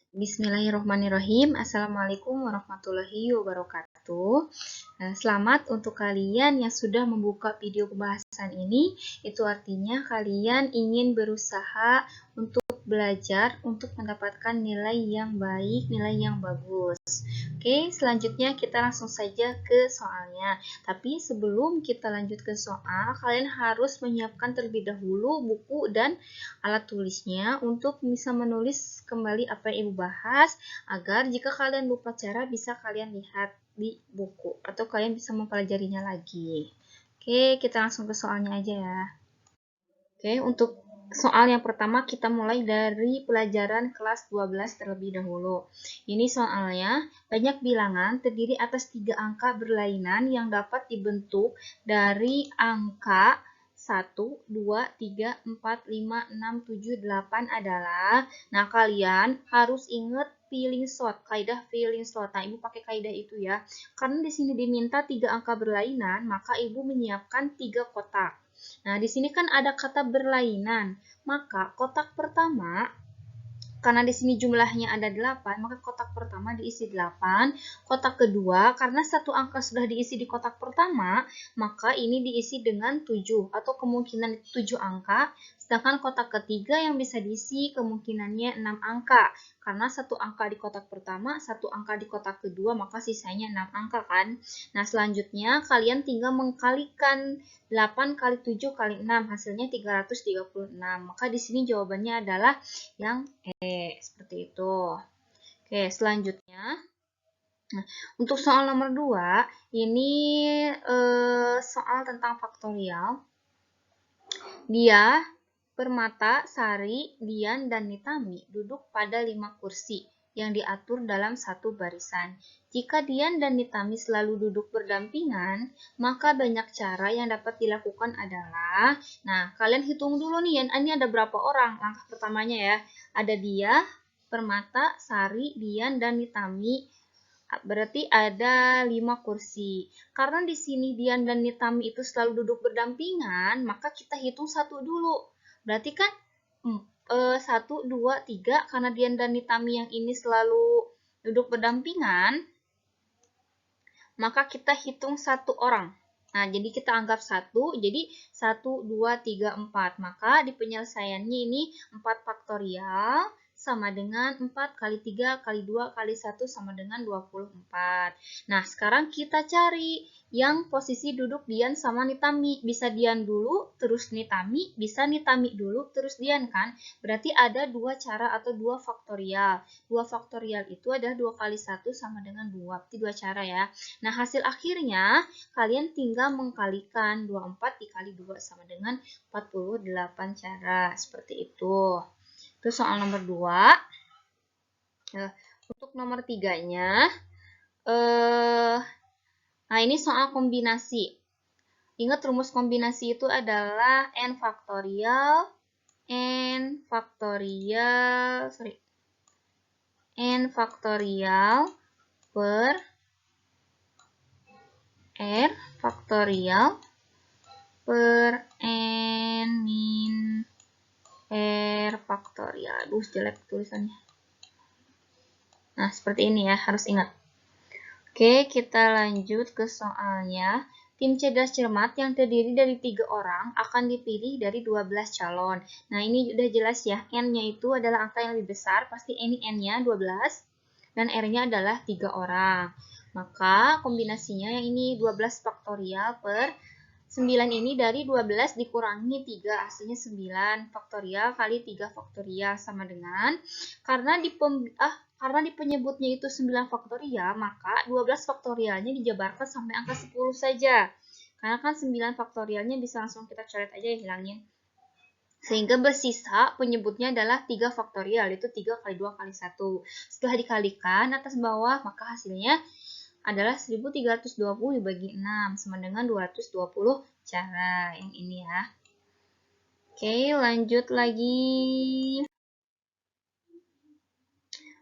Bismillahirrahmanirrahim. Assalamualaikum warahmatullahi wabarakatuh. Selamat untuk kalian yang sudah membuka video pembahasan ini. Itu artinya kalian ingin berusaha untuk belajar untuk mendapatkan nilai yang baik, nilai yang bagus. Oke, selanjutnya kita langsung saja ke soalnya. Tapi sebelum kita lanjut ke soal, kalian harus menyiapkan terlebih dahulu buku dan alat tulisnya untuk bisa menulis kembali apa yang Ibu bahas, agar jika kalian lupa cara bisa kalian lihat di buku atau kalian bisa mempelajarinya lagi. Oke, kita langsung ke soalnya aja ya. Oke, untuk soal yang pertama kita mulai dari pelajaran kelas 12 terlebih dahulu. Ini soalnya, banyak bilangan terdiri atas 3 angka berlainan yang dapat dibentuk dari angka 1, 2, 3, 4, 5, 6, 7, 8 adalah. Nah, kalian harus ingat filling slot, kaidah filling slot. Nah, Ibu pakai kaidah itu ya. Karena di sini diminta 3 angka berlainan, maka Ibu menyiapkan 3 kotak. Nah, di sini kan ada kata berlainan. Maka kotak pertama, karena di sini jumlahnya ada 8, maka kotak pertama diisi 8. Kotak kedua, karena satu angka sudah diisi di kotak pertama, maka ini diisi dengan 7 atau kemungkinan 7 angka. Sedangkan kotak ketiga yang bisa diisi kemungkinannya 6 angka. Karena satu angka di kotak pertama, satu angka di kotak kedua, maka sisanya 6 angka kan. Nah, selanjutnya kalian tinggal mengkalikan 8 kali 7 kali 6, hasilnya 336. Maka di sini jawabannya adalah yang seperti itu. Oke, selanjutnya. Nah, untuk soal nomor 2, ini soal tentang faktorial. Dia, Permata, Sari, Dian, dan Nitami duduk pada 5 kursi yang diatur dalam satu barisan. Jika Dian dan Nitami selalu duduk berdampingan, maka banyak cara yang dapat dilakukan adalah, nah kalian hitung dulu nih, ini ada berapa orang? Langkah pertamanya ya, ada dia, Permata, Sari, Dian, dan Nitami. Berarti ada 5 kursi. Karena di sini Dian dan Nitami itu selalu duduk berdampingan, maka kita hitung satu dulu. Berarti kan 1, 2, 3, karena Dian dan Nitami yang ini selalu duduk berdampingan, maka kita hitung satu orang. Nah, jadi kita anggap 1, jadi 1, 2, 3, 4. Maka di penyelesaiannya ini 4 faktorial sama dengan 4 kali 3 kali 2 kali 1 sama dengan 24. Nah, sekarang kita cari yang posisi duduk Dian sama Nitami. Bisa Dian dulu, terus Nitami. Bisa Nitami dulu, terus Dian kan? Berarti ada 2 cara atau 2 faktorial. 2 faktorial itu adalah 2 kali 1 sama dengan 2. Berarti 2 cara ya. Nah, hasil akhirnya kalian tinggal mengkalikan 24 dikali 2 sama dengan 48 cara. Seperti itu. Itu soal nomor 2. Untuk nomor 3-nya, nah ini soal kombinasi. Ingat rumus kombinasi itu adalah n faktorial per r faktorial per n min r faktorial. Aduh, jelek tulisannya. Nah, seperti ini ya, harus ingat. Oke, kita lanjut ke soalnya. Tim cerdas cermat yang terdiri dari 3 orang akan dipilih dari 12 calon. Nah, ini udah jelas ya, N-nya itu adalah angka yang lebih besar, pasti ini N-nya 12, dan R-nya adalah 3 orang. Maka kombinasinya yang ini 12 faktorial per 9 ini dari 12 dikurangi 3, hasilnya 9 faktorial kali 3 faktorial sama dengan, karena di penyebutnya itu 9 faktorial, maka 12 faktorialnya dijabarkan sampai angka 10 saja. Karena kan 9 faktorialnya bisa langsung kita coret aja ya, hilangin. Sehingga bersisa penyebutnya adalah 3 faktorial, yaitu 3 kali 2 kali 1. Setelah dikalikan atas bawah, maka hasilnya adalah 1320 dibagi 6 sama dengan 220 cara. Yang ini ya. Oke, lanjut lagi.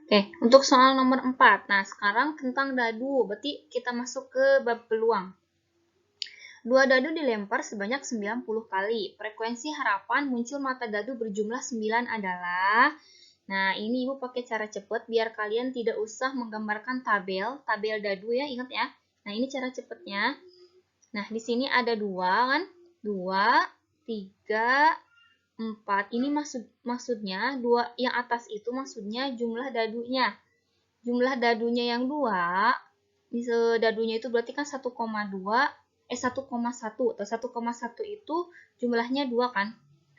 Oke, untuk soal nomor 4. Nah, sekarang tentang dadu. Berarti kita masuk ke bab peluang. 2 dadu dilempar sebanyak 90 kali. Frekuensi harapan muncul mata dadu berjumlah 9 adalah. Nah, ini Ibu pakai cara cepat biar kalian tidak usah menggambarkan tabel dadu ya, ingat ya. Nah, ini cara cepatnya. Nah, di sini ada 2 kan? 2, 3, 4. Ini maksudnya 2 yang atas itu maksudnya jumlah dadunya. Jumlah dadunya yang 2, dadunya itu berarti kan 1,2 1,1 atau 1,1 itu jumlahnya 2 kan?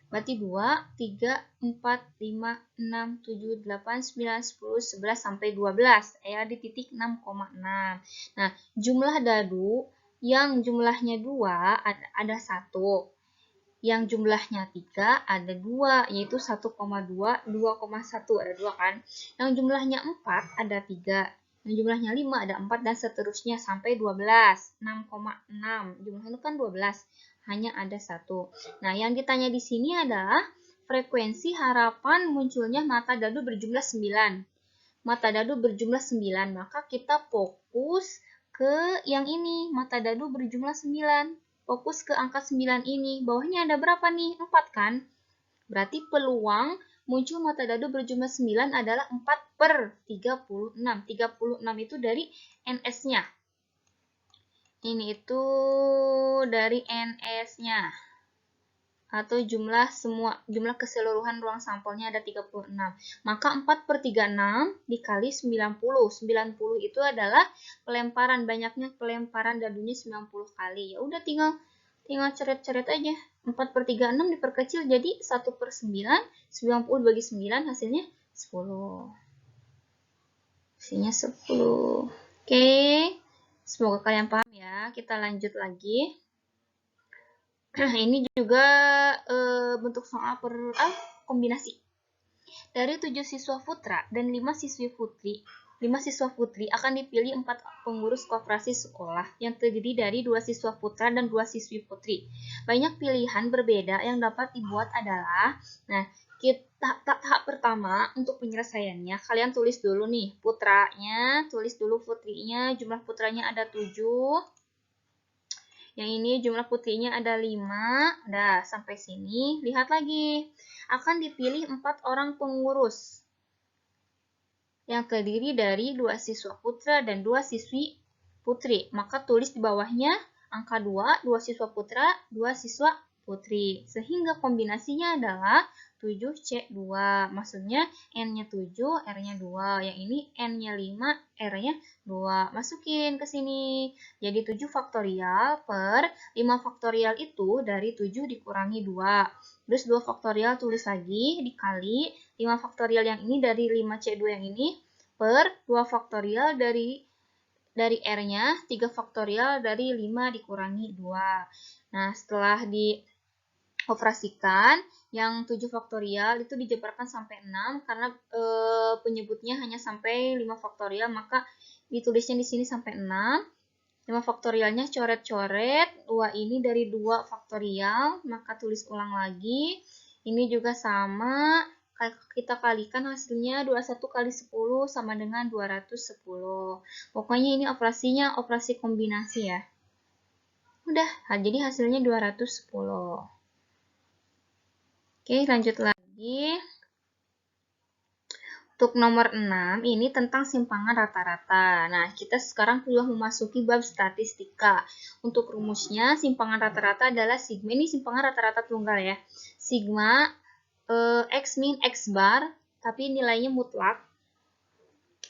Berarti 2, 3, 4, 5, 6, 7, 8, 9, 10, 11, sampai 12. Ya, di titik 6,6. Nah, jumlah dadu yang jumlahnya 2 ada 1. Yang jumlahnya 3 ada 2, yaitu 1,2, 2,1 ada 2 kan. Yang jumlahnya 4 ada 3. Yang jumlahnya 5 ada 4 dan seterusnya sampai 12. 6,6. Jumlahnya itu kan 12. Hanya ada 1. Nah, yang ditanya di sini adalah frekuensi harapan munculnya mata dadu berjumlah 9. Mata dadu berjumlah 9, maka kita fokus ke yang ini, mata dadu berjumlah 9. Fokus ke angka 9 ini. Bawahnya ada berapa nih? 4 kan? Berarti peluang muncul mata dadu berjumlah 9 adalah 4/36. 36 itu dari NS-nya. Ini itu dari NS-nya. Atau jumlah keseluruhan ruang sampelnya ada 36. Maka 4/36 dikali 90. 90 itu adalah pelemparan, banyaknya pelemparan dadunya 90 kali. Ya udah tinggal coret-coret aja. 4/36 diperkecil jadi 1/9. 90 bagi 9 hasilnya 10. Hasilnya 10. Oke. Semoga kalian paham ya. Kita lanjut lagi. Ini juga bentuk soal kombinasi. Dari 7 siswa putra dan 5 siswa putri akan dipilih 4 pengurus koperasi sekolah yang terdiri dari 2 siswa putra dan 2 siswi putri. Banyak pilihan berbeda yang dapat dibuat adalah, nah, tahap pertama untuk penyelesaiannya, kalian tulis dulu nih putranya, tulis dulu putrinya, jumlah putranya ada 7. Yang ini jumlah putrinya ada 5. Udah, sampai sini. Lihat lagi. Akan dipilih 4 orang pengurus. Yang terdiri dari 2 siswa putra dan 2 siswi putri. Maka tulis di bawahnya angka 2, 2 siswa putra, 2 siswa putri. Sehingga kombinasinya adalah 7C2. Maksudnya N-nya 7, R-nya 2. Yang ini N-nya 5, R-nya 2. Masukin ke sini. Jadi 7 faktorial per 5 faktorial itu dari 7 dikurangi 2. Terus 2 faktorial tulis lagi dikali 5 faktorial yang ini dari 5C2 yang ini per 2 faktorial dari R-nya, 3 faktorial dari 5 dikurangi 2. Nah, setelah dioperasikan, yang 7 faktorial itu dijabarkan sampai 6 karena penyebutnya hanya sampai 5 faktorial, maka ditulisnya di sini sampai 6. 5 faktorialnya coret-coret, 2 ini dari 2 faktorial, maka tulis ulang lagi. Ini juga sama, kita kalikan hasilnya 21 kali 10 sama dengan 210. Pokoknya ini operasinya operasi kombinasi ya. Udah, jadi hasilnya 210. Oke, lanjut lagi. Untuk nomor 6, ini tentang simpangan rata-rata. Nah, kita sekarang sudah memasuki bab statistika. Untuk rumusnya, simpangan rata-rata adalah sigma. Ini simpangan rata-rata tunggal ya. Sigma X min X bar, tapi nilainya mutlak,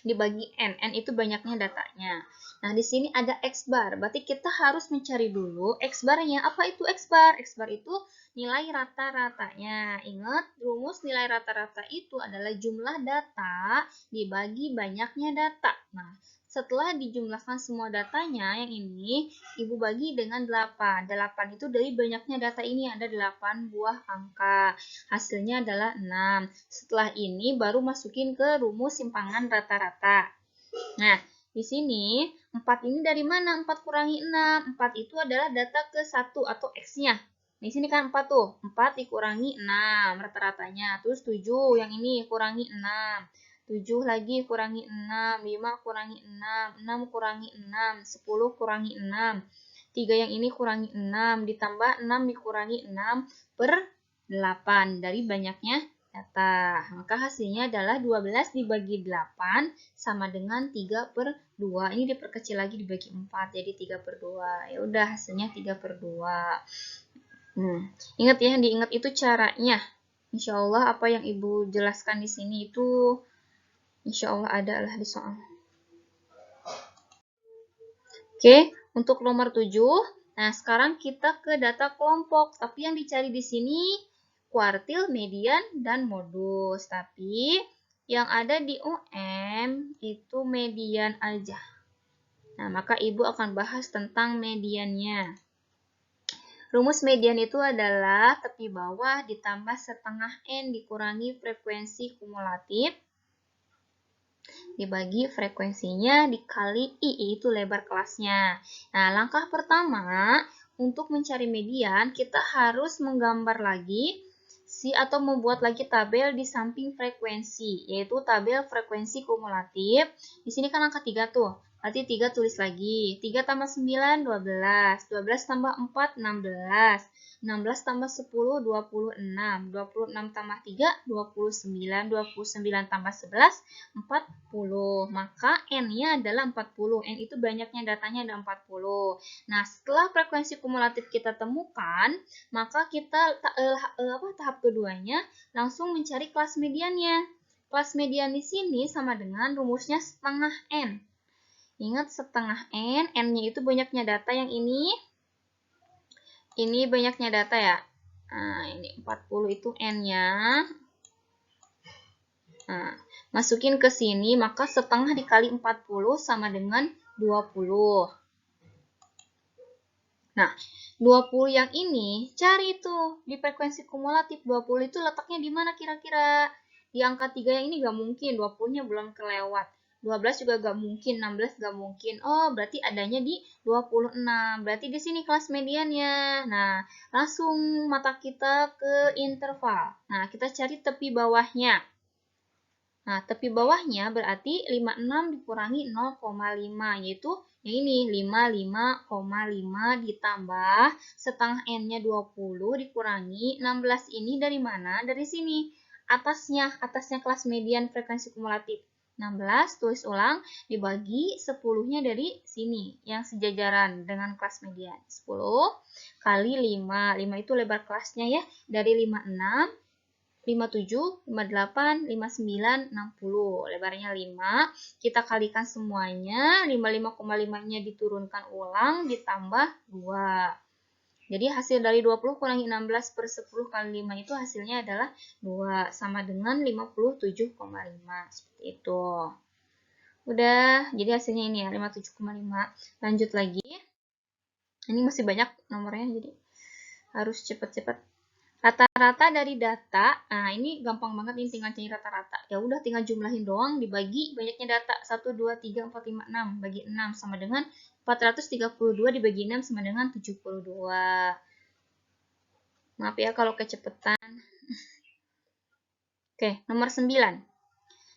dibagi N. N itu banyaknya datanya. Nah, di sini ada X bar. Berarti kita harus mencari dulu X barnya. Apa itu X bar? X bar itu nilai rata-ratanya. Ingat, rumus nilai rata-rata itu adalah jumlah data dibagi banyaknya data. Nah, setelah dijumlahkan semua datanya, yang ini Ibu bagi dengan 8. 8 itu dari banyaknya data ini ada 8 buah angka. Hasilnya adalah 6. Setelah ini baru masukin ke rumus simpangan rata-rata. Nah, di sini 4 ini dari mana? 4 kurangi 6. 4 itu adalah data ke 1 atau X-nya. Di sini kan 4 tuh. 4 dikurangi 6 rata-ratanya. Terus 7 yang ini kurangi 6. 7 lagi kurangi 6, 5 kurangi 6, 6 kurangi 6, 10 kurangi 6. 3 yang ini kurangi 6, ditambah 6 dikurangi 6 per 8 dari banyaknya data. Maka hasilnya adalah 12 dibagi 8 sama dengan 3/2. Ini diperkecil lagi dibagi 4, jadi 3/2. Ya udah, hasilnya 3/2. Ingat ya, yang diingat itu caranya. Insya Allah apa yang Ibu jelaskan di sini itu insya Allah adalah di soal. Oke, untuk nomor 7. Nah, sekarang kita ke data kelompok. Tapi yang dicari di sini kuartil, median, dan modus. Tapi yang ada di UM itu median aja. Nah, maka Ibu akan bahas tentang mediannya. Rumus median itu adalah tepi bawah ditambah setengah N dikurangi frekuensi kumulatif dibagi frekuensinya dikali I, itu lebar kelasnya. Nah, langkah pertama untuk mencari median kita harus menggambar lagi atau membuat lagi tabel di samping frekuensi, yaitu tabel frekuensi kumulatif. Di sini kan angka 3 tuh. Berarti 3 tulis lagi. 3 tambah 9, 12. 12 tambah 4, 16. 16 tambah 10, 26. 26 tambah 3, 29. 29 tambah 11, 40. Maka N-nya adalah 40. N itu banyaknya datanya ada 40. Nah, setelah frekuensi kumulatif kita temukan, maka kita tahap keduanya langsung mencari kelas mediannya. Kelas median di sini sama dengan rumusnya setengah N. Ingat setengah N, N-nya itu banyaknya data yang ini. Ini banyaknya data ya. Nah, ini 40 itu N-nya. Nah, masukin ke sini, maka setengah dikali 40 sama dengan 20. Nah, 20 yang ini, cari tuh di frekuensi kumulatif 20 itu letaknya di mana kira-kira? Di angka 3 yang ini gak mungkin, 20-nya belum kelewat. 12 juga gak mungkin, 16 gak mungkin. Oh, berarti adanya di 26. Berarti di sini kelas mediannya. Nah, langsung mata kita ke interval. Nah, kita cari tepi bawahnya. Nah, tepi bawahnya berarti 56 dikurangi 0,5, yaitu yang ini 55,5 ditambah setengah N-nya 20 dikurangi 16 ini dari mana? Dari sini. Atasnya kelas median frekuensi kumulatif. 16, tulis ulang, dibagi 10-nya dari sini, yang sejajaran dengan kelas median. 10 kali 5, 5 itu lebar kelasnya ya, dari 56, 57, 58, 59, 60. Lebarnya 5. Kita kalikan semuanya. 55,5-nya diturunkan ulang ditambah 2. Jadi hasil dari 20 kurangi 16 per 10 kali 5 itu hasilnya adalah 2. Sama dengan 57,5. Seperti itu. Udah, jadi hasilnya ini ya, 57,5. Lanjut lagi. Ini masih banyak nomornya, jadi harus cepat-cepat. Rata-rata dari data, nah ini gampang banget nih tinggal cari rata-rata. Ya udah tinggal jumlahin doang dibagi banyaknya data. 1, 2, 3, 4, 5, 6. Bagi 6 sama dengan 432 dibagi 6 sama dengan 72. Maaf ya kalau kecepatan. Oke, nomor 9.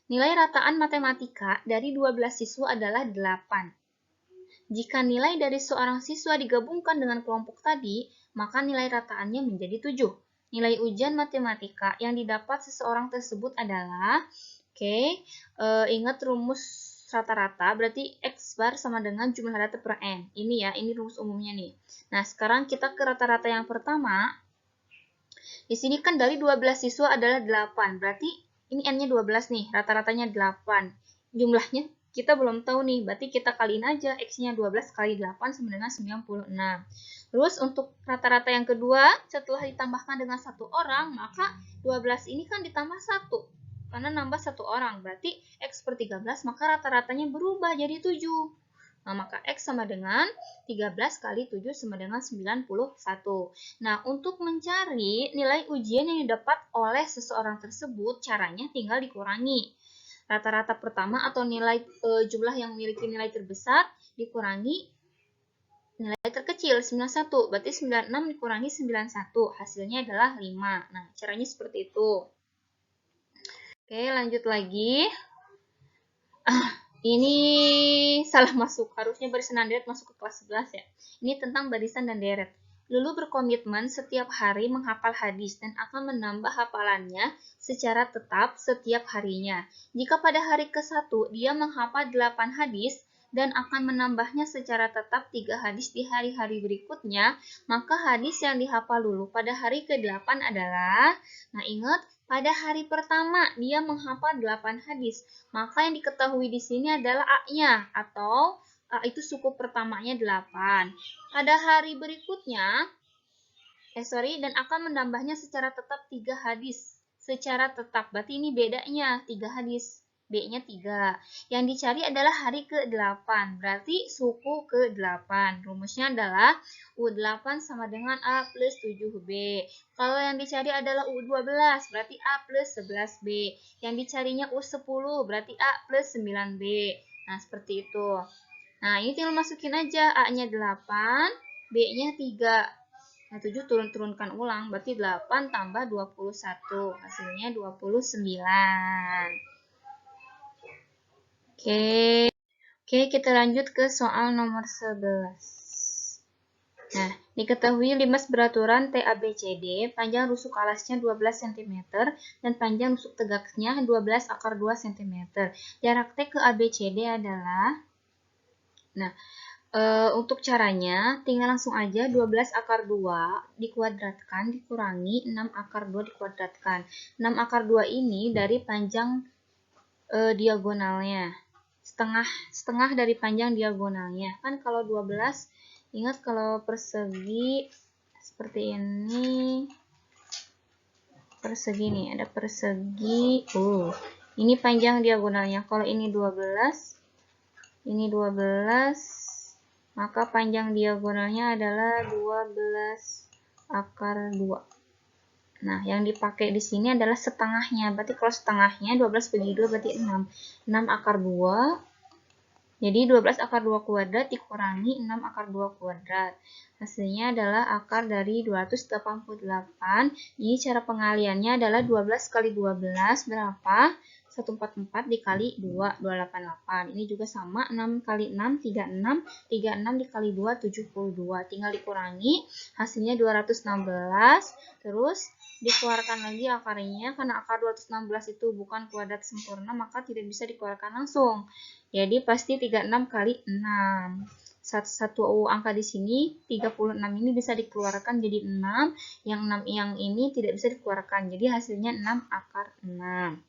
Nilai rataan matematika dari 12 siswa adalah 8. Jika nilai dari seorang siswa digabungkan dengan kelompok tadi, maka nilai rataannya menjadi 7. Nilai ujian matematika yang didapat seseorang tersebut adalah, ingat rumus rata-rata, berarti X bar sama dengan jumlah data per N. Ini ya, ini rumus umumnya nih. Nah, sekarang kita ke rata-rata yang pertama. Di sini kan dari 12 siswa adalah 8, berarti ini N-nya 12 nih, rata-ratanya 8. Jumlahnya kita belum tahu nih, berarti kita kaliin aja X-nya 12 kali 8 sama dengan 96. Terus untuk rata-rata yang kedua, setelah ditambahkan dengan 1 orang, maka 12 ini kan ditambah 1. Karena nambah 1 orang, berarti X per 13, maka rata-ratanya berubah jadi 7. Nah, maka X sama dengan 13 kali 7 sama dengan 91. Nah, untuk mencari nilai ujian yang didapat oleh seseorang tersebut, caranya tinggal dikurangi. Rata-rata pertama atau nilai jumlah yang memiliki nilai terbesar dikurangi nilai terkecil 91, berarti 96 dikurangi 91, hasilnya adalah 5. Nah, caranya seperti itu. Oke, lanjut lagi. Ini salah masuk, harusnya barisan dan deret masuk ke kelas 11 ya. Ini tentang barisan dan deret. Lulu berkomitmen setiap hari menghafal hadis dan akan menambah hafalannya secara tetap setiap harinya. Jika pada hari ke-1 dia menghafal 8 hadis dan akan menambahnya secara tetap 3 hadis di hari-hari berikutnya, maka hadis yang dihafal Lulu pada hari ke-8 adalah, nah ingat, pada hari pertama dia menghafal 8 hadis, maka yang diketahui di sini adalah A-nya, atau itu suku pertamanya 8. Pada hari berikutnya, dan akan menambahnya secara tetap 3 hadis. Secara tetap, berarti ini bedanya 3 hadis. B-nya 3. Yang dicari adalah hari ke-8, berarti suku ke-8. Rumusnya adalah U8 sama dengan A plus 7B. Kalau yang dicari adalah U12, berarti A plus 11B. Yang dicarinya U10, berarti A plus 9B. Nah, seperti itu. Nah, ini tinggal masukin aja. A-nya 8, B-nya 3. Nah, 7 turun-turunkan ulang. Berarti 8 tambah 21. Hasilnya 29. Oke, kita lanjut ke soal nomor 11. Nah, diketahui limas beraturan TABCD, panjang rusuk alasnya 12 cm dan panjang rusuk tegaknya 12/2 cm. Jarak T ke ABCD adalah, nah, untuk caranya, tinggal langsung aja 12/2 dikuadratkan dikurangi 6/2 dikuadratkan. 6/2 ini dari panjang diagonalnya. Setengah dari panjang diagonalnya. Kan kalau 12, ingat kalau persegi seperti ini. Persegi nih, ada persegi. Ini panjang diagonalnya. Kalau ini 12, ini 12. Maka panjang diagonalnya adalah 12/2. Nah, yang dipakai di sini adalah setengahnya. Berarti kalau setengahnya 12 bagi 2 berarti 6. 6/2. Jadi 12/2 kuadrat dikurangi 6/2 kuadrat. Hasilnya adalah akar dari 288. Ini cara pengaliannya adalah 12 kali 12 berapa? 144 dikali 2, 288. Ini juga sama, 6 kali 6, 36. 36 dikali 2, 72. Tinggal dikurangi, hasilnya 216. Terus dikeluarkan lagi akarnya, karena akar 216 itu bukan kuadrat sempurna, maka tidak bisa dikeluarkan langsung. Jadi pasti 36 kali 6. Satu angka di sini, 36 ini bisa dikeluarkan jadi 6. Yang 6 yang ini tidak bisa dikeluarkan. Jadi hasilnya 6/6.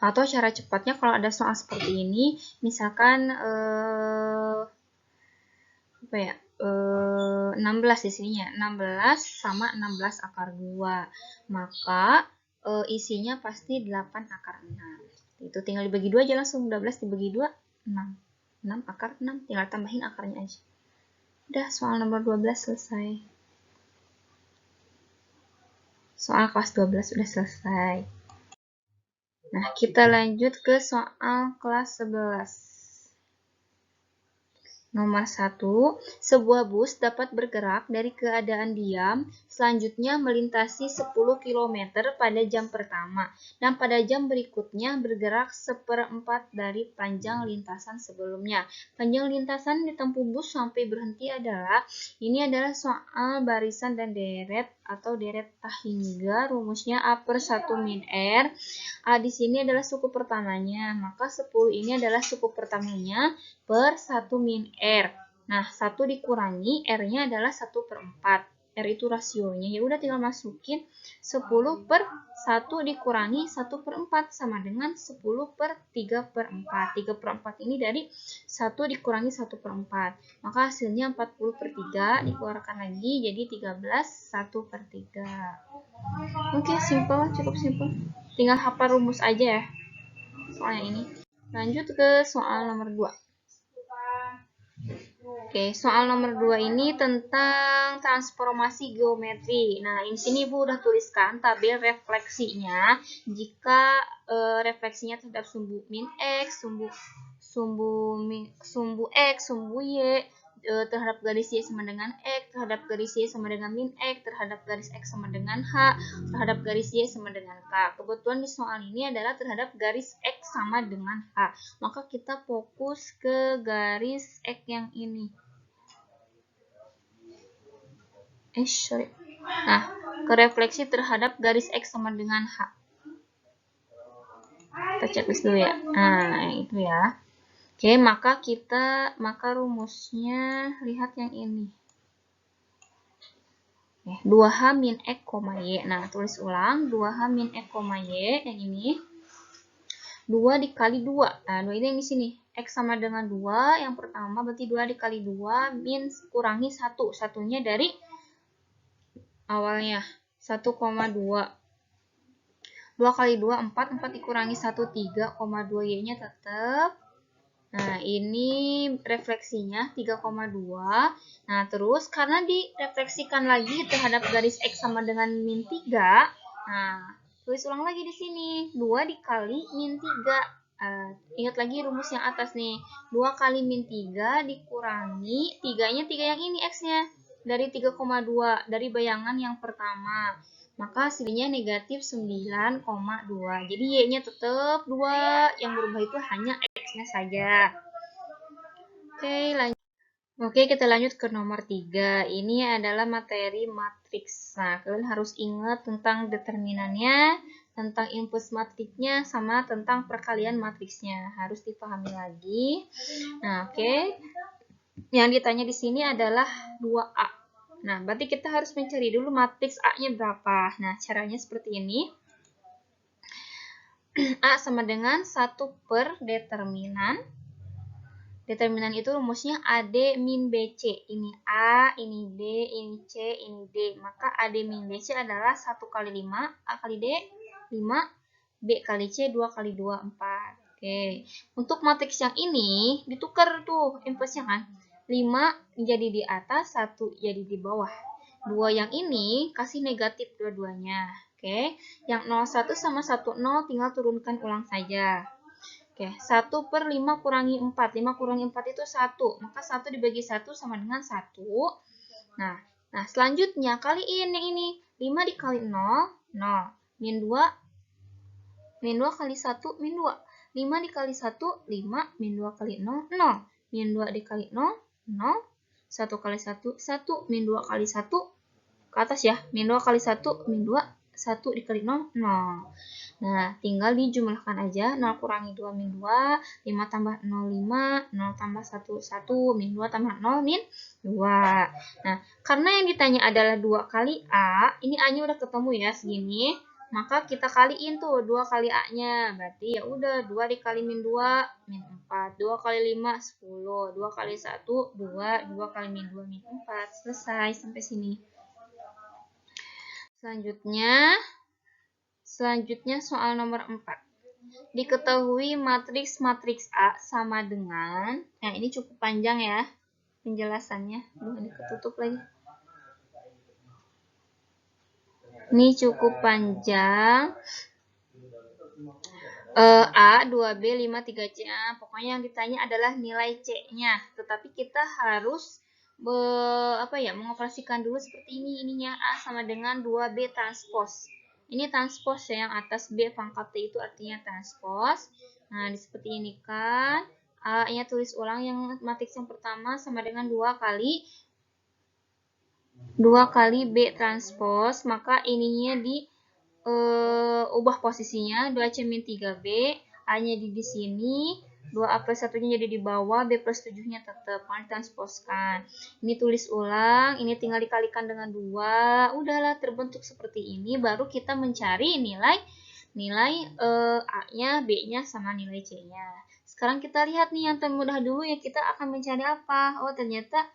Atau cara cepatnya kalau ada soal seperti ini, misalkan 16 di sininya, 16 sama 16/2, maka isinya pasti 8/6. Itu tinggal dibagi 2 aja langsung, 12 dibagi 2, 6. 6/6, tinggal tambahin akarnya aja. Udah, soal nomor 12 selesai. Soal kelas 12 udah selesai. Nah, kita lanjut ke soal kelas 11. Nomor 1, sebuah bus dapat bergerak dari keadaan diam, selanjutnya melintasi 10 km pada jam pertama, dan pada jam berikutnya bergerak 1/4 dari panjang lintasan sebelumnya. Panjang lintasan ditempuh bus sampai berhenti adalah, ini adalah soal barisan dan deret atau deret hingga, rumusnya A/1 min R. A di sini adalah suku pertamanya, maka 10 ini adalah suku pertamanya per 1 min R. Nah, 1 dikurangi, R-nya adalah 1/4. R itu rasionya. Ya udah tinggal masukin 10 per 1 dikurangi 1/4 sama dengan 10 per 3/4. 3/4 ini dari 1 dikurangi 1/4. Maka hasilnya 40 per 3 dikeluarkan lagi jadi 13 1/3. Oke, simple, cukup simple. Tinggal hafal rumus aja ya. Soalnya ini. Lanjut ke soal nomor 2. Oke, soal nomor 2 ini tentang transformasi geometri. Nah, di sini Ibu udah tuliskan tabel refleksinya. Jika refleksinya terhadap sumbu min X, sumbu X, sumbu Y, terhadap garis Y sama dengan X, terhadap garis Y sama dengan min X, terhadap garis X sama dengan H, terhadap garis Y sama dengan K. Kebetulan di soal ini adalah terhadap garis X sama dengan H. Maka kita fokus ke garis X yang ini. sorry. Nah, kerefleksi terhadap garis X sama dengan H. Kita checklist dulu ya. Nah, yang itu ya. Oke, maka rumusnya lihat yang ini. 2H min X, Y. Nah, tulis ulang 2H min X, Y yang ini. 2 dikali 2. Nah, 2 ini yang di sini. X sama dengan 2. Yang pertama berarti 2 dikali 2 min kurangi 1. Satunya dari awalnya 1,2. 2 kali 2, 4. 4 dikurangi 1, 3,2. Y-nya tetap. Nah, ini refleksinya 3,2. Nah, terus karena direfleksikan lagi terhadap garis X sama dengan min 3. Nah, tulis ulang lagi di sini. 2 dikali min 3. Ingat lagi rumus yang atas nih. 2 kali min 3 dikurangi 3-nya 3 yang ini X-nya. Dari 3,2 dari bayangan yang pertama. Maka hasilnya negatif 9,2. Jadi Y-nya tetap 2. Yang berubah itu hanya X-nya saja. Oke, lanjut. Oke, kita lanjut ke nomor 3. Ini adalah materi matriks. Nah, kalian harus ingat tentang determinannya, tentang impuls matriksnya, sama tentang perkalian matriksnya. Harus dipahami lagi. Nah, oke. Yang ditanya di sini adalah 2A. Nah, berarti kita harus mencari dulu matriks A-nya berapa. Nah, caranya seperti ini. A sama dengan 1 per determinan. Determinan itu rumusnya AD min BC. Ini A, ini B, ini C, ini D. Maka AD min BC adalah 1 kali 5, A kali D, 5, B kali C, 2 kali 2, 4. Oke. Untuk matriks yang ini, ditukar tuh impulsnya kan. 5 jadi di atas, 1 jadi di bawah. 2 yang ini kasih negatif dua-duanya. Oke. Yang 01 sama 10 tinggal turunkan ulang saja. Oke, 1 per 5 kurangi 4. 5 kurangi 4 itu 1. Maka 1 dibagi 1 sama dengan 1. Nah, selanjutnya kaliin yang ini. 5 dikali 0, 0. Min 2, min 2 kali 1, min 2. 5 dikali 1, 5. Min 2 kali 0, 0. Min 2 dikali 0, 0. 1 kali 1, 1. Min 2 kali 1, ke atas ya. Min 2 kali 1, min 2. 1 dikali 0, 0. Nah, tinggal dijumlahkan aja. 0 kurangi 2, min 2. 5 tambah 0, 5. 0 tambah 1, 1. Min 2 tambah 0, min 2. Nah, karena yang ditanya adalah 2 kali A. Ini A-nya udah ketemu ya, segini. Maka kita kaliin tuh 2 kali A-nya. Berarti ya udah 2 dikali min 2, min 4. 2 kali 5, 10. 2 kali 1, 2. 2 kali min 2, min 4. Selesai sampai sini. Selanjutnya soal nomor 4. Diketahui matriks A sama dengan, nah ini cukup panjang ya penjelasannya. Ini ketutup lagi. Ini cukup panjang. A, 2B, 5, 3C. Pokoknya yang ditanya adalah nilai C-nya. Tetapi kita harus mengoperasikan dulu seperti ini. Ininya A sama dengan 2B transpose. Ini transpose ya, yang atas B pangkat T itu artinya transpose. Nah, seperti ini kan. A-nya tulis ulang yang matriks yang pertama sama dengan 2 kali B transpose. Maka ininya ubah posisinya. 2C min 3B. A-nya di sini. 2A plus 1-nya jadi di bawah, B plus 7-nya tetap transposkan. Ini tulis ulang, ini tinggal dikalikan dengan 2. Udahlah terbentuk seperti ini, baru kita mencari nilai A-nya, B-nya, sama nilai C-nya. Sekarang kita lihat nih yang termudah dulu ya, kita akan mencari apa? Oh, ternyata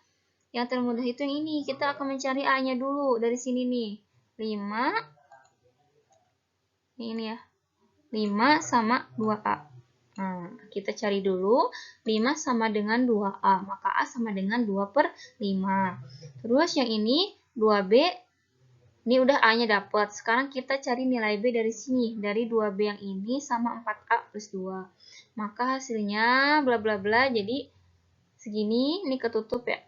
yang termudah itu yang ini. Kita akan mencari A-nya dulu dari sini nih. 5, ini ya. 5 sama 2A. Nah, kita cari dulu 5 sama dengan 2A. Maka A sama dengan 2 per 5. Terus yang ini 2B. Ini udah A-nya dapat. Sekarang kita cari nilai B dari sini. Dari 2B yang ini sama 4A plus 2. Maka hasilnya bla bla bla jadi segini. Ini ketutup ya.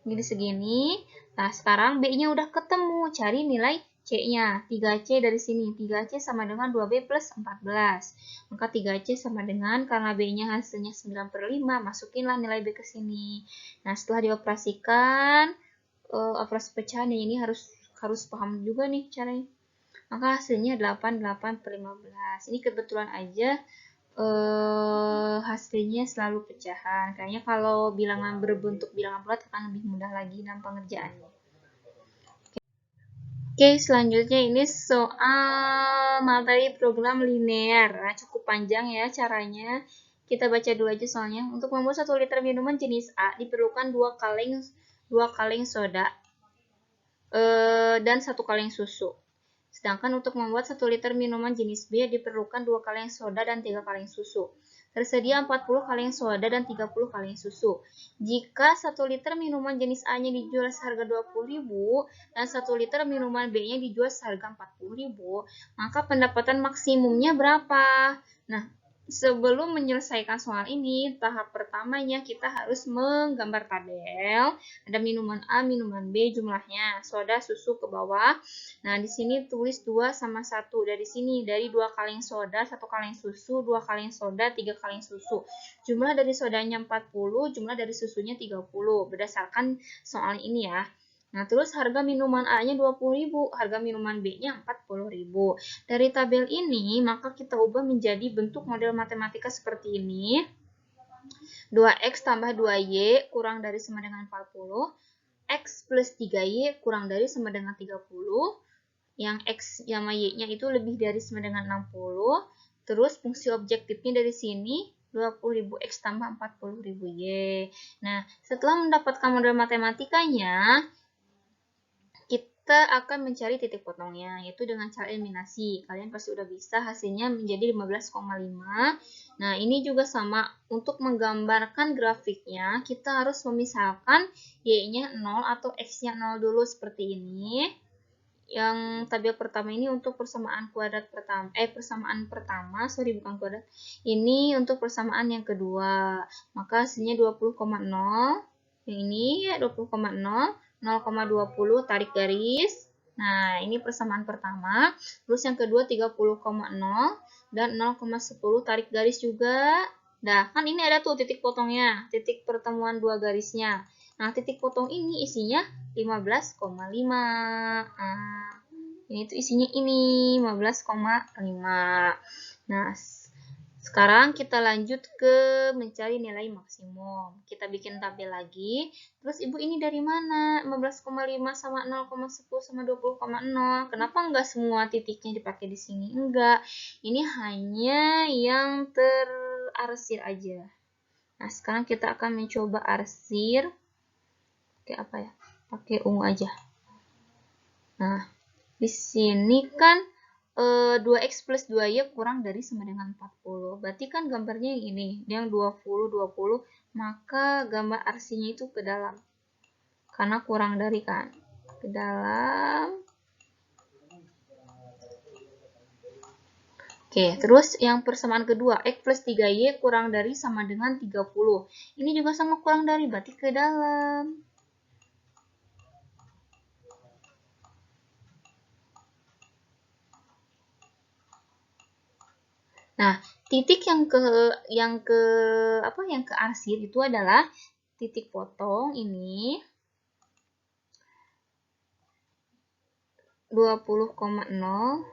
Jadi segini. Nah, sekarang B-nya udah ketemu. Cari nilai C-nya. 3C dari sini. 3C sama dengan 2B plus 14. Maka 3C sama dengan, karena B-nya hasilnya 9 per 5, masukinlah nilai B ke sini. Nah, setelah dioperasikan, operasi pecahan, ini harus paham juga nih caranya. Maka hasilnya 8/15. Ini kebetulan aja hasilnya selalu pecahan. Kayaknya kalau bilangan berbentuk bilangan bulat akan lebih mudah lagi dalam pengerjaannya. Oke, selanjutnya ini soal materi program linear. Nah, cukup panjang ya caranya. Kita baca dulu aja soalnya. Untuk membuat 1 liter minuman jenis A diperlukan 2 kaleng soda dan 1 kaleng susu. Sedangkan untuk membuat 1 liter minuman jenis B diperlukan 2 kaleng soda dan 3 kaleng susu. Tersedia 40 kaleng soda dan 30 kaleng susu. Jika 1 liter minuman jenis A-nya dijual seharga 20.000 dan 1 liter minuman B-nya dijual seharga 40.000, maka pendapatan maksimumnya berapa? Nah, sebelum menyelesaikan soal ini, tahap pertamanya kita harus menggambar tabel. Ada minuman A, minuman B, jumlahnya, soda, susu ke bawah. Nah, di sini tulis 2 sama 1. Dari sini, dari 2 kaleng soda, 1 kaleng susu, 2 kaleng soda, 3 kaleng susu. Jumlah dari sodanya 40, jumlah dari susunya 30. Berdasarkan soal ini ya. Nah, terus harga minuman A-nya 20.000, harga minuman B-nya 40.000. Dari tabel ini, maka kita ubah menjadi bentuk model matematika seperti ini. 2x tambah 2y kurang dari sama dengan 40. X plus 3y kurang dari sama dengan 30. Yang X sama Y-nya itu lebih dari sama dengan 60. Terus fungsi objektifnya dari sini 20.000 X tambah 40.000 Y. Nah, setelah mendapatkan model matematikanya, kita akan mencari titik potongnya, yaitu dengan cara eliminasi. Kalian pasti udah bisa, hasilnya menjadi 15,5. Nah, ini juga sama. Untuk menggambarkan grafiknya, kita harus memisahkan Y-nya 0 atau X-nya 0 dulu seperti ini. Yang tabel pertama ini untuk persamaan kuadrat pertama, bukan kuadrat. Ini untuk persamaan yang kedua. Maka hasilnya 20,0. Yang ini 20,0. 0,20 tarik garis. Nah, ini persamaan pertama. Terus yang kedua 30,0 dan 0,10 tarik garis juga. Nah, kan ini ada tuh titik potongnya, titik pertemuan dua garisnya. Nah, titik potong ini isinya 15,5. Nah, ini tuh isinya ini 15,5. Nah, sekarang kita lanjut ke mencari nilai maksimum. Kita bikin tabel lagi. Terus Ibu ini dari mana? 15,5 sama 0,10 sama 20,0. Kenapa enggak semua titiknya dipakai di sini? Enggak. Ini hanya yang terarsir aja. Nah, sekarang kita akan mencoba arsir. Pakai apa ya? Pakai ungu aja. Nah, di sini kan 2x plus 2y kurang dari sama dengan 40. Berarti kan gambarnya yang ini, yang 20, 20, maka gambar arsinya itu ke dalam. Karena kurang dari kan. Ke dalam. Oke, terus yang persamaan kedua, x plus 3y kurang dari sama dengan 30. Ini juga sama kurang dari, berarti ke dalam. Nah, titik yang ke arsir itu adalah titik potong ini 20,0.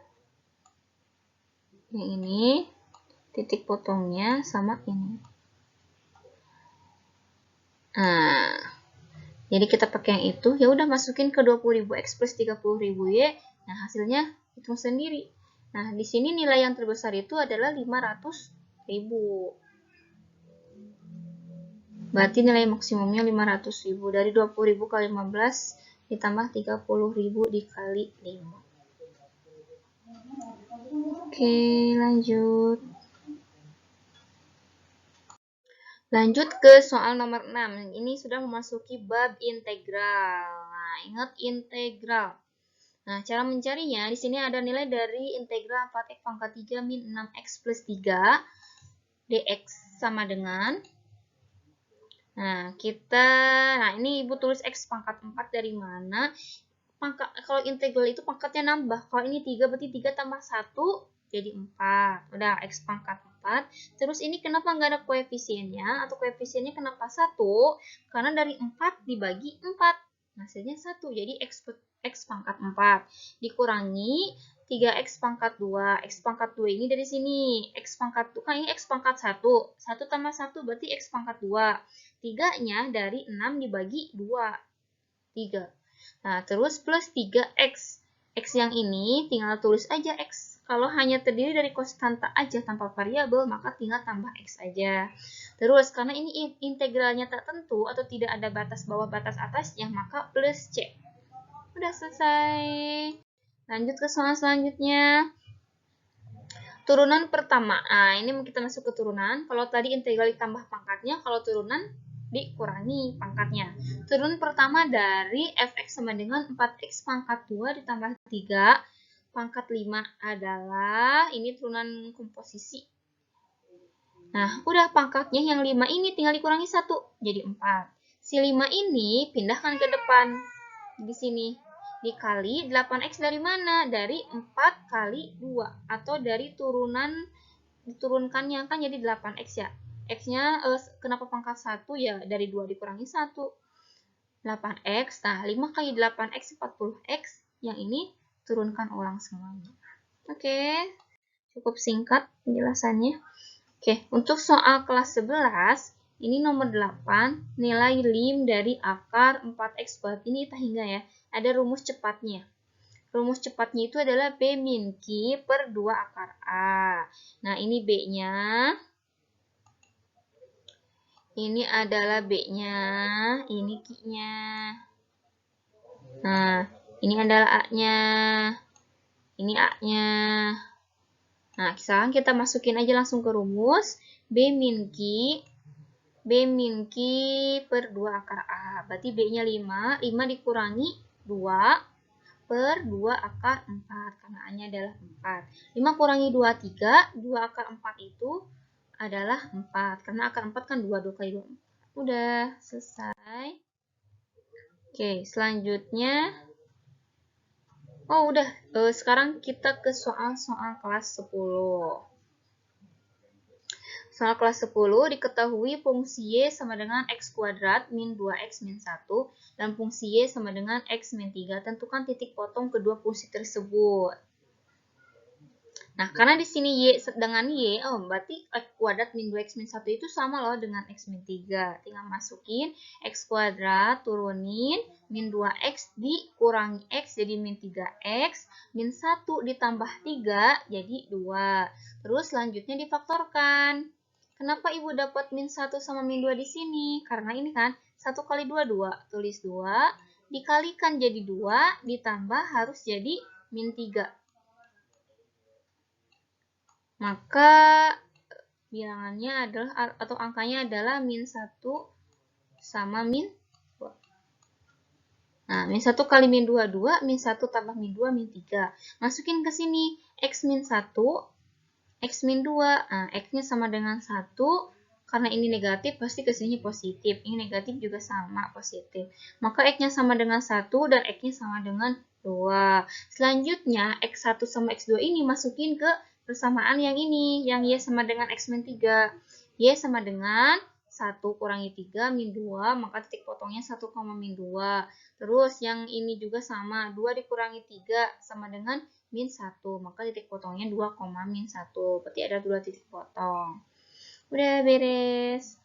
Yang ini titik potongnya sama ini. Nah, jadi kita pakai yang itu, ya udah masukin ke 20.000 X plus 30.000 Y. Nah, hasilnya hitung sendiri. Nah, di sini nilai yang terbesar itu adalah 500.000. Berarti nilai maksimumnya 500.000. Dari 20.000 kali 15 ditambah 30.000 dikali 5. Oke, lanjut. Lanjut ke soal nomor 6. Ini sudah memasuki bab integral. Nah, ingat integral. Nah, cara mencarinya, di sini ada nilai dari integral 4x pangkat 3 min 6x plus 3 dx sama dengan. Nah, ini Ibu tulis x pangkat 4 dari mana? Kalau integral itu pangkatnya nambah. Kalau ini 3 berarti 3 tambah 1 jadi 4. Udah, x pangkat 4. Terus ini kenapa nggak ada koefisiennya? Atau koefisiennya kenapa 1? Karena dari 4 dibagi 4. Hasilnya 1. Jadi X pangkat 4 dikurangi 3X pangkat 2. X pangkat 2 ini dari sini. X pangkat 2 kan ini X pangkat 1. 1 tambah 1 berarti X pangkat 2. 3-nya dari 6 dibagi 2. 3. Nah, terus plus 3X. X yang ini tinggal tulis aja X. Kalau hanya terdiri dari konstanta aja tanpa variabel, maka tinggal tambah X aja. Terus, karena ini integralnya tak tentu atau tidak ada batas bawah batas atasnya, maka plus C. Udah selesai. Lanjut ke soal selanjutnya. Turunan pertama. Nah, ini kita masuk ke turunan. Kalau tadi integral ditambah pangkatnya, kalau turunan dikurangi pangkatnya. Turunan pertama dari fx sama dengan 4x pangkat 2 ditambah 3 pangkat 5 adalah, ini turunan komposisi. Nah, udah pangkatnya yang 5 ini tinggal dikurangi 1, jadi 4. Si 5 ini pindahkan ke depan. Di sini. Dikali 8x dari mana? Dari 4 kali 2. Atau dari turunan, diturunkannya kan jadi 8x ya. X-nya kenapa pangkat 1 ya? Dari 2 dikurangi 1. 8x. Nah, 5 kali 8x 40x. Yang ini turunkan ulang semuanya. Oke. Cukup singkat penjelasannya. Oke, untuk soal kelas 11, ini nomor 8, nilai lim dari akar 4x kuadrat. Ini kita hingga ya, ada rumus cepatnya. Rumus cepatnya itu adalah B min Q per 2 akar A. Nah, ini B-nya. Ini adalah B-nya, ini Q-nya. Nah, ini adalah A-nya. Ini A-nya. Nah, sekarang kita masukin aja langsung ke rumus. B min Q per 2 akar A. Berarti B-nya 5. 5 dikurangi 2 per 2 akar 4. Karena A-nya adalah 4. 5 kurangi 2, 3. 2 akar 4 itu adalah 4. Karena akar 4 kan 2. 2 kali 2, 4. Udah, selesai. Oke, selanjutnya. Oh, udah. Sekarang kita ke soal-soal kelas 10. Soal kelas 10, diketahui fungsi Y sama dengan X kuadrat min 2X min 1 dan fungsi Y sama dengan X min 3. Tentukan titik potong kedua fungsi tersebut. Nah, karena di sini Y dengan Y, berarti X kuadrat min 2X min 1 itu sama loh dengan X min 3. Tinggal masukin X kuadrat, turunin, min 2X dikurangi X jadi min 3X, min 1 ditambah 3 jadi 2. Terus selanjutnya difaktorkan. Kenapa Ibu dapat min 1 sama min 2 di sini? Karena ini kan 1 kali 2, 2. Tulis 2, dikalikan jadi 2, ditambah harus jadi min 3. Maka bilangannya adalah, atau angkanya adalah min 1 sama min 2. Nah, min 1 kali min 2, 2. Min 1 tambah min 2, min 3. Masukin ke sini. X min 1, X min 2. Nah, X-nya sama dengan 1. Karena ini negatif, pasti ke sini positif. Ini negatif juga sama, positif. Maka X-nya sama dengan 1 dan X-nya sama dengan 2. Selanjutnya, X1 sama X2 ini masukin ke persamaan yang ini, yang Y sama dengan X min 3. Y sama dengan 1 kurangi 3 min 2, maka titik potongnya 1, min 2. Terus yang ini juga sama, 2 dikurangi 3 sama dengan min 1, maka titik potongnya 2, min 1. Berarti ada 2 titik potong. Udah beres.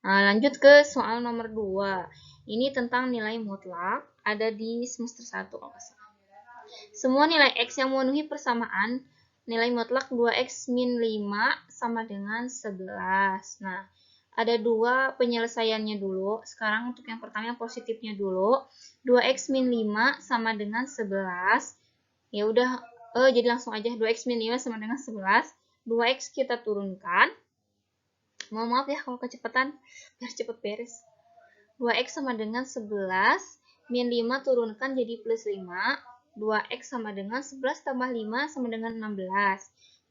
Nah, lanjut ke soal nomor 2. Ini tentang nilai mutlak, ada di semester 1 kalau nggak salah. Semua nilai X yang memenuhi persamaan nilai mutlak 2X min 5 sama dengan 11. Nah, ada dua penyelesaiannya dulu. Sekarang untuk yang pertama yang positifnya dulu. 2X min 5 sama dengan 11. Ya udah, jadi langsung aja 2X min 5 sama dengan 11. 2X kita turunkan. Mohon maaf ya kalau kecepatan, biar cepet beres. 2X sama dengan 11. Min 5 turunkan jadi plus 5. 2X sama dengan 11 tambah 5 sama dengan 16.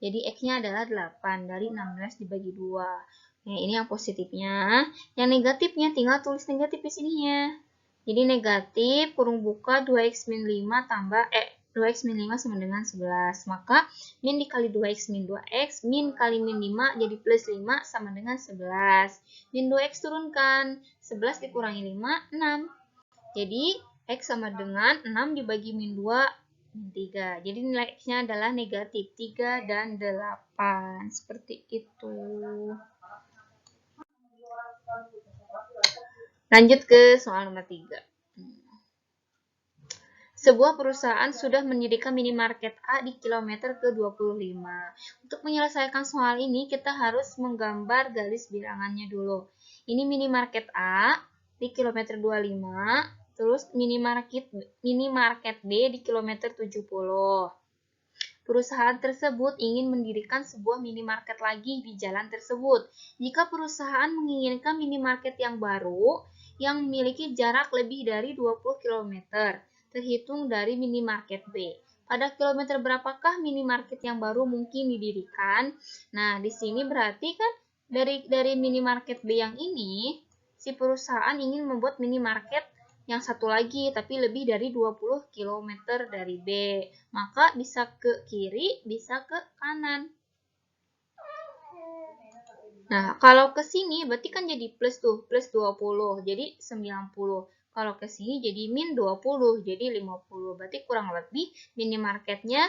Jadi X-nya adalah 8 dari 16 dibagi 2. Nah, ini yang positifnya. Yang negatifnya tinggal tulis negatif di sininya. Jadi negatif kurung buka 2X min 5 tambah 2x min 5 sama dengan 11. Maka min dikali 2x min 2x, min kali min 5 jadi plus 5 sama dengan 11. Min 2x turunkan, 11 dikurangi 5, 6. Jadi x sama dengan 6 dibagi min 2, min 3. Jadi nilai x-nya adalah negatif 3 dan 8. Seperti itu. Lanjut ke soal nomor 3. Sebuah perusahaan sudah mendirikan minimarket A di kilometer ke-25. Untuk menyelesaikan soal ini, kita harus menggambar garis bilangannya dulu. Ini minimarket A di kilometer 25, terus minimarket B di kilometer 70. Perusahaan tersebut ingin mendirikan sebuah minimarket lagi di jalan tersebut. Jika perusahaan menginginkan minimarket yang baru, yang memiliki jarak lebih dari 20 km, terhitung dari minimarket B. Pada kilometer berapakah minimarket yang baru mungkin didirikan? Nah, di sini berarti kan dari minimarket B yang ini, si perusahaan ingin membuat minimarket yang satu lagi, tapi lebih dari 20 km dari B. Maka bisa ke kiri, bisa ke kanan. Nah, kalau ke sini berarti kan jadi plus tuh, plus 20, jadi 90. Kalau ke sini jadi min 20, jadi 50. Berarti kurang lebih minimarketnya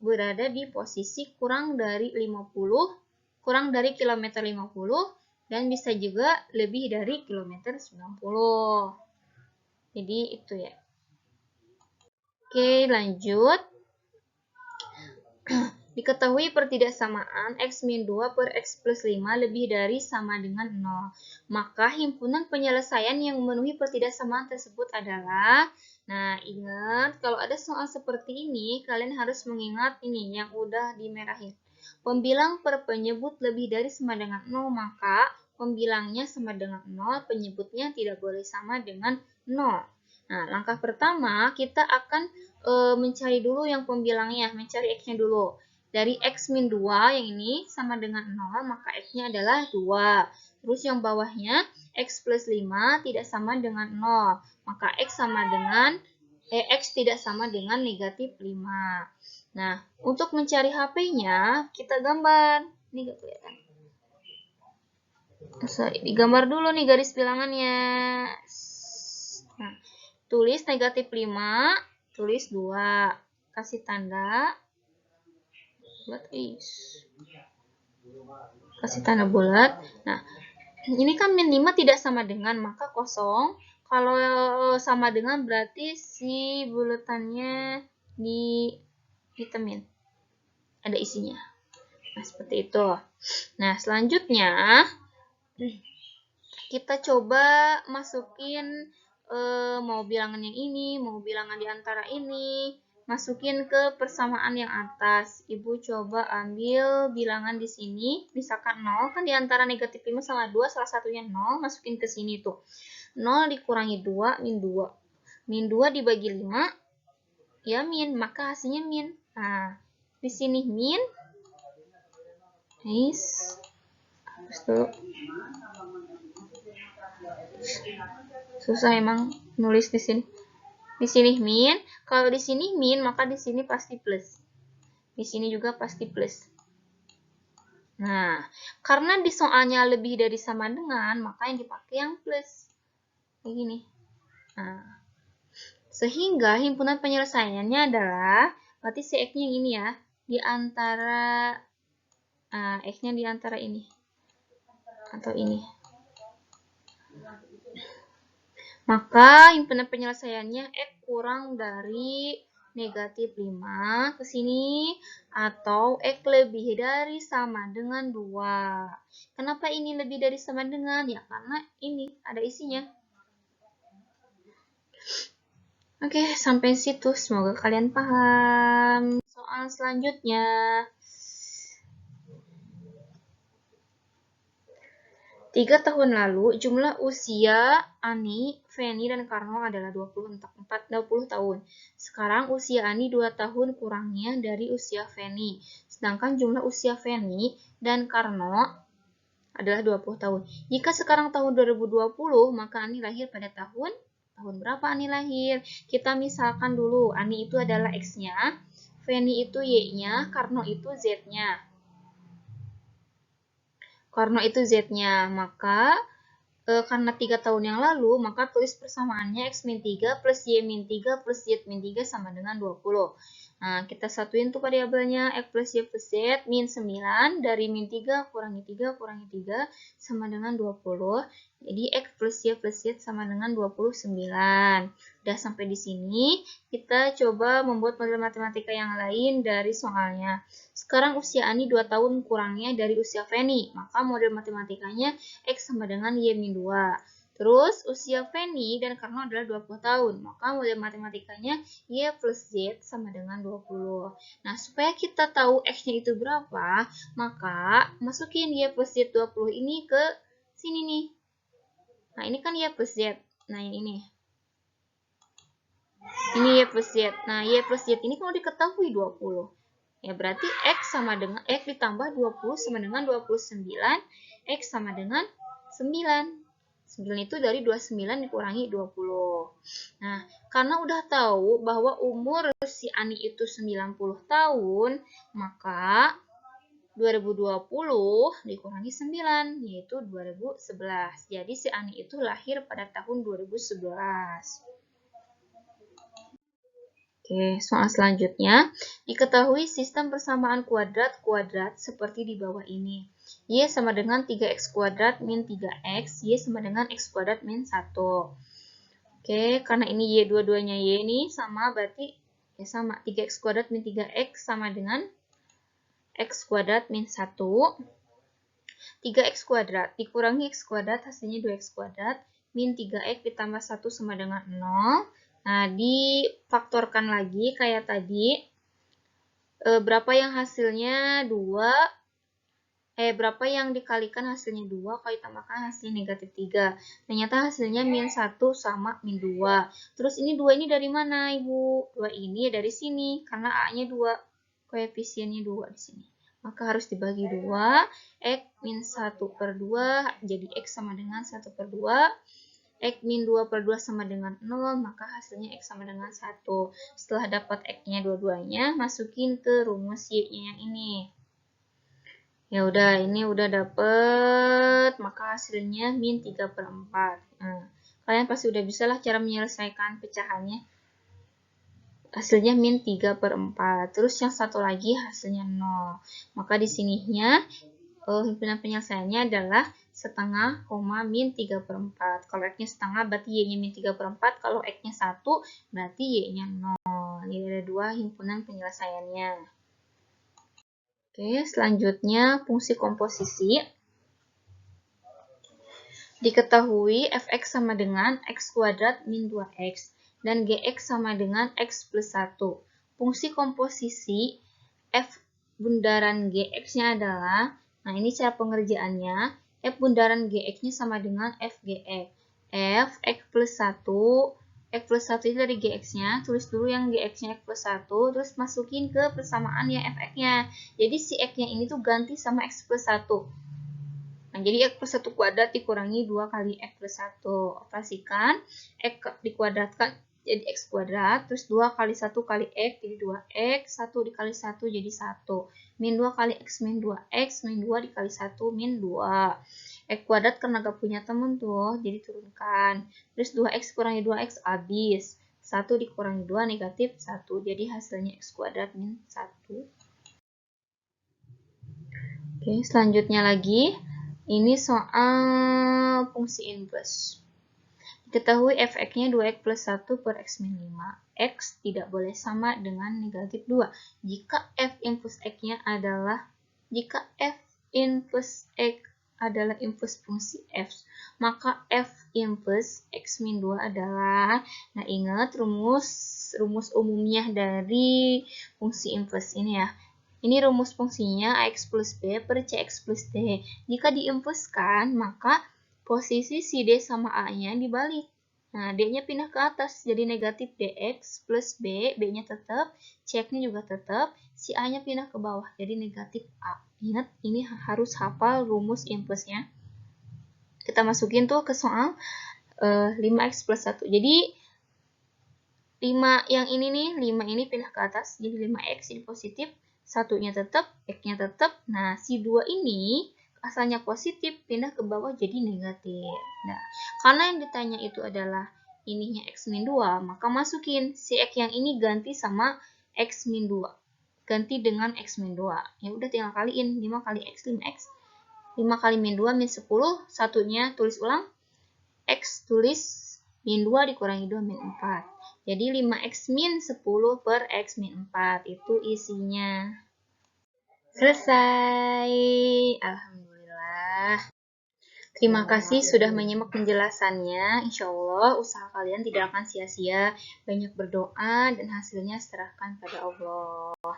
berada di posisi kurang dari 50, kurang dari kilometer 50, dan bisa juga lebih dari kilometer 90. Jadi itu ya. Oke, lanjut. Diketahui pertidaksamaan x min 2 per x plus 5 lebih dari sama dengan 0. Maka himpunan penyelesaian yang memenuhi pertidaksamaan tersebut adalah, nah ingat kalau ada soal seperti ini, kalian harus mengingat ini yang udah dimerahin. Pembilang per penyebut lebih dari sama dengan 0, maka pembilangnya sama dengan 0, penyebutnya tidak boleh sama dengan 0. Nah, langkah pertama kita akan mencari dulu yang pembilangnya, mencari x-nya dulu. Dari x min 2 yang ini sama dengan 0, maka x-nya adalah 2. Terus yang bawahnya x plus 5 tidak sama dengan 0, maka x tidak sama dengan negatif 5. Nah, untuk mencari HP-nya kita gambar. Ini gak kelihatan. Digambar dulu nih garis bilangannya. Nah, tulis negatif 5, tulis 2. Kasih tanda. Kasih tanda bulat. Nah, ini kan min 5 tidak sama dengan, maka kosong. Kalau sama dengan berarti si bulatannya ditemin. Ada isinya. Nah, seperti itu. Nah, selanjutnya kita coba masukin mau bilangan yang ini, mau bilangan di antara ini. Masukin ke persamaan yang atas. Ibu coba ambil bilangan di sini. Misalkan 0, kan di antara negatif 5 sama 2, salah satunya 0. Masukin ke sini tuh. 0 dikurangi 2, min 2. Min 2 dibagi 5, ya min. Maka hasilnya min. Nah, di sini min. Nice. Terus dulu. Susah emang nulis di sini. Di sini min, kalau di sini min, maka di sini pasti plus. Di sini juga pasti plus. Nah, karena di soalnya lebih dari sama dengan, maka yang dipakai yang plus. Kayak gini. Nah, sehingga himpunan penyelesaiannya adalah, berarti si X-nya yang ini ya, di antara, X-nya di antara ini. Atau ini. Maka himpunan penyelesaiannya X kurang dari negatif 5 ke sini, atau X lebih dari sama dengan 2. Kenapa ini lebih dari sama dengan? Ya karena ini ada isinya. Oke, sampai situ. Semoga kalian paham. Soal selanjutnya. 3 tahun lalu, jumlah usia Ani, Feni, dan Karno adalah 20 tahun. Sekarang usia Ani 2 tahun kurangnya dari usia Feni. Sedangkan jumlah usia Feni dan Karno adalah 20 tahun. Jika sekarang tahun 2020, maka Ani lahir pada tahun tahun berapa Ani lahir. Kita misalkan dulu, Ani itu adalah X-nya, Feni itu Y-nya, Karno itu Z-nya. Karno itu Z-nya, maka karena 3 tahun yang lalu, maka tulis persamaannya X-3 plus Y-3 plus Z-3 sama dengan 20. Nah, kita satuin tuh variabelnya X plus Y plus Z, min 9, dari min 3 kurangi 3 sama dengan 20. Jadi X plus Y plus Z sama dengan 29. Udah sampai di sini, kita coba membuat model matematika yang lain dari soalnya. Sekarang usia Ani 2 tahun kurangnya dari usia Feni, maka model matematikanya X sama dengan Y-2. Terus usia Feni dan Karno adalah 20 tahun, maka model matematikanya Y plus Z sama dengan 20. Nah, supaya kita tahu X-nya itu berapa, maka masukin Y plus Z 20 ini ke sini nih. Nah, ini kan Y plus Z. Nah, yang ini. Ini Y plus Z. Nah, Y plus Z ini kalau diketahui 20. Ya, berarti X sama dengan X ditambah 20 sama dengan 29. X sama dengan 9. 9 itu dari 29 dikurangi 20. Nah, karena udah tahu bahwa umur si Ani itu 90 tahun, maka 2020 dikurangi 9, yaitu 2011. Jadi si Ani itu lahir pada tahun 2011. Oke, soal selanjutnya, diketahui sistem persamaan kuadrat-kuadrat seperti di bawah ini. Y sama dengan 3x kuadrat min 3x, Y sama dengan x kuadrat min 1. Oke, karena ini Y dua-duanya Y ini sama, berarti ya sama. 3x kuadrat min 3x sama dengan x kuadrat min 1. 3x kuadrat dikurangi x kuadrat, hasilnya 2x kuadrat, min 3x ditambah 1 sama dengan 0. Nah, difaktorkan lagi kayak tadi. Berapa yang hasilnya 2? Berapa yang dikalikan hasilnya 2, kalau ditambahkan hasilnya negatif 3. Ternyata hasilnya min 1 sama min 2. Terus ini 2 ini dari mana, Ibu? 2 ini dari sini, karena A-nya 2. Koefisiennya 2 di sini. Maka harus dibagi 2. X min 1 per 2, jadi X sama dengan 1 per 2. X min 2 per 2 sama dengan 0, maka hasilnya X sama dengan 1. Setelah dapat X-nya dua-duanya, masukin ke rumus Y-nya yang ini. Ya udah, ini udah dapet, maka hasilnya min 3 per 4. Nah, kalian pasti udah bisa lah cara menyelesaikan pecahannya. Hasilnya min 3 per 4. Terus yang satu lagi hasilnya 0. Maka di sininya himpunan penyelesaiannya adalah setengah, min 3 per 4. Kalau X-nya setengah berarti Y-nya min 3 per 4. Kalau X-nya 1 berarti Y-nya 0. Jadi ada dua himpunan penyelesaiannya. Oke, selanjutnya fungsi komposisi. Diketahui fx sama dengan x kuadrat min 2x dan gx sama dengan x plus 1. Fungsi komposisi f bundaran gx-nya adalah, nah ini cara pengerjaannya, f bundaran gx-nya sama dengan f gx. F x plus 1, X plus 1 itu dari GX-nya, tulis dulu yang GX-nya X plus 1, terus masukin ke persamaan yang FX-nya. Jadi si X-nya ini tuh ganti sama X plus 1. Nah, jadi X plus 1 kuadrat dikurangi 2 kali X plus 1. Operasikan, X dikuadratkan jadi X kuadrat, terus 2 kali 1 kali X jadi 2X, 1 dikali 1 jadi 1. Min 2 kali X min 2X, min 2 dikali 1 min 2. X kuadrat karena gak punya temen tuh, jadi turunkan. Terus 2X kurangi 2X habis. 1 dikurangi 2 negatif 1. Jadi hasilnya X kuadrat min 1. Oke, selanjutnya lagi. Ini soal fungsi inverse. Diketahui fx-nya 2x plus 1 per x min 5. X tidak boleh sama dengan negatif 2. Jika f inverse x-nya adalah, adalah inverse fungsi f, maka f inverse x min 2 adalah, nah ingat rumus umumnya dari fungsi inverse ini ya. Ini rumus fungsinya ax plus b per cx plus d. Jika diinverskan, maka posisi si d sama a-nya dibalik. Nah, d-nya pindah ke atas, jadi negatif dx plus b, b-nya tetap, cx-nya juga tetap, si a-nya pindah ke bawah, jadi negatif a. Ingat, ini harus hafal rumus inverse-nya. Kita masukin tuh ke soal. 5x plus 1. Jadi 5 yang ini nih, 5 ini pindah ke atas, jadi 5x ini positif, satunya tetap, x-nya tetap. Nah, si 2 ini asalnya positif, pindah ke bawah jadi negatif. Nah, karena yang ditanya itu adalah ininya x min 2, maka masukin si x yang ini ganti sama x min 2. Ganti dengan x min 2. Ya udah tinggal kaliin, 5 kali x, 5x. 5 kali min 2, min 10, satunya tulis ulang, x tulis min 2 dikurangi 2, min 4. Jadi 5x min 10 per x min 4. Itu isinya. Selesai. Alhamdulillah. Terima kasih sudah menyimak penjelasannya. Insya Allah usaha kalian tidak akan sia-sia. Banyak berdoa dan hasilnya serahkan pada Allah.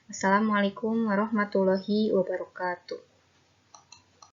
Wassalamualaikum warahmatullahi wabarakatuh.